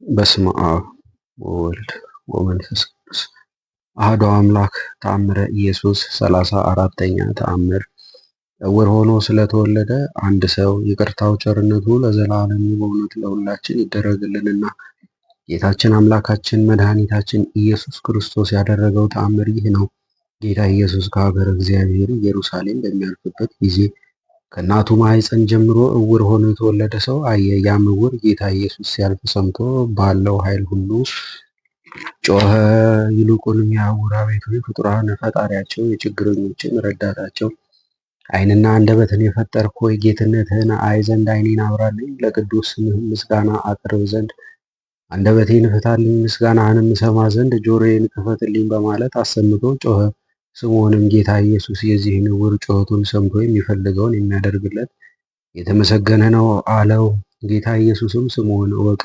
በስመ አብ ወወልድ ወመንፈስ ቅዱስ አሐዱ አምላክ። ተአምረ ኢየሱስ 34ኛ ተአምር። ዕውር ሆኖ ስለተወለደ አንድ ሰው ይቅርታው ቸርነቱ ለዘላለሙ በእውነት ለሁላችን ይደረግልንና ጌታችን አምላካችን መድኃኒታችን ኢየሱስ ክርስቶስ ያደረገው ተአምር ይህ ነው። ጌታ ኢየሱስ ከሀገረ እግዚአብሔር ኢየሩሳሌም በሚያልፍበት ጊዜ ከእናቱ ማኅፀን ጀምሮ ዕውር ሆኖ የተወለደ ሰው አየ። ያም ዕውር ጌታ ኢየሱስ ሲያልፍ ሰምቶ ባለው ኃይል ሁሉ ጮኸ። ይልቁንም የዕውር አቤቱ ፍጡራን ፈጣሪያቸው፣ የችግረኞችም ረዳታቸው፣ ዓይንና አንደበትን የፈጠርክ ሆይ ጌትነትህን አይ ዘንድ ዓይኔን አብራልኝ፣ ለቅዱስ ስምህም ምስጋና አቀርብ ዘንድ አንደበቴን ፍታልኝ፣ ምስጋናህንም እሰማ ዘንድ ጆሮዬን ክፈትልኝ በማለት አሰምቶ ጮኸ። ስምዖንም ጌታ ኢየሱስ የዚህን ዕውር ጩኸቱን ሰምቶ የሚፈልገውን የሚያደርግለት የተመሰገነ ነው አለው። ጌታ ኢየሱስም ስምዖን እወቅ፣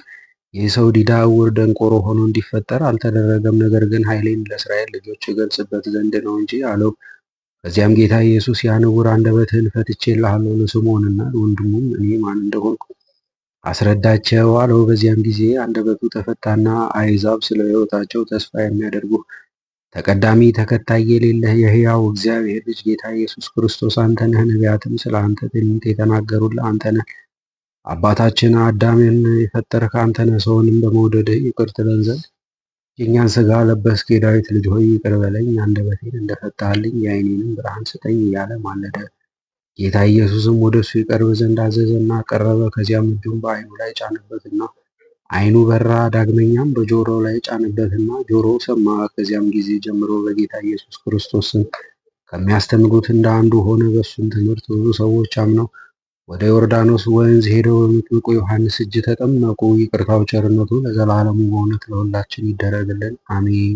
ይህ ሰው ዲዳ፣ ዕውር፣ ደንቆሮ ሆኖ እንዲፈጠር አልተደረገም፣ ነገር ግን ኃይሌን ለእስራኤል ልጆች እገልጽበት ዘንድ ነው እንጂ አለው። ከዚያም ጌታ ኢየሱስ ያን ዕውር አንደበትህን ፈትቼልሃለሁ፣ ለስምዖንና ለወንድሙም እኔ ማን እንደሆንኩ አስረዳቸው አለው። በዚያም ጊዜ አንደበቱ ተፈታና አሕዛብ ስለ ሕይወታቸው ተስፋ የሚያደርጉ ተቀዳሚ ተከታይ የሌለህ የሕያው እግዚአብሔር ልጅ ጌታ ኢየሱስ ክርስቶስ አንተ ነህ። ነቢያትም ስለ አንተ ትንቢት የተናገሩልህ አንተ ነህ። አባታችን አዳምን የፈጠርህ አንተ ነህ። ሰውንም በመውደድህ ይቅር ትለን ዘንድ የእኛን ሥጋ ለበስክ። የዳዊት ልጅ ሆይ ይቅር በለኝ፣ አንደበቴን እንደፈታህልኝ የዓይኔንም ብርሃን ስጠኝ እያለ ማለደ። ጌታ ኢየሱስም ወደ እሱ ይቀርብ ዘንድ አዘዘና ቀረበ። ከዚያም እጁን በዓይኑ ላይ ጫነበትና ዓይኑ በራ። ዳግመኛም በጆሮው ላይ ጫነበትና ጆሮው ሰማ። ከዚያም ጊዜ ጀምሮ በጌታ ኢየሱስ ክርስቶስ ስም ከሚያስተምሩት እንደ አንዱ ሆነ። በእሱም ትምህርት ብዙ ሰዎች አምነው ወደ ዮርዳኖስ ወንዝ ሄደው በመጥምቁ ዮሐንስ እጅ ተጠመቁ። ይቅርታው ቸርነቱ ለዘላለሙ በእውነት ለሁላችን ይደረግልን፣ አሜን።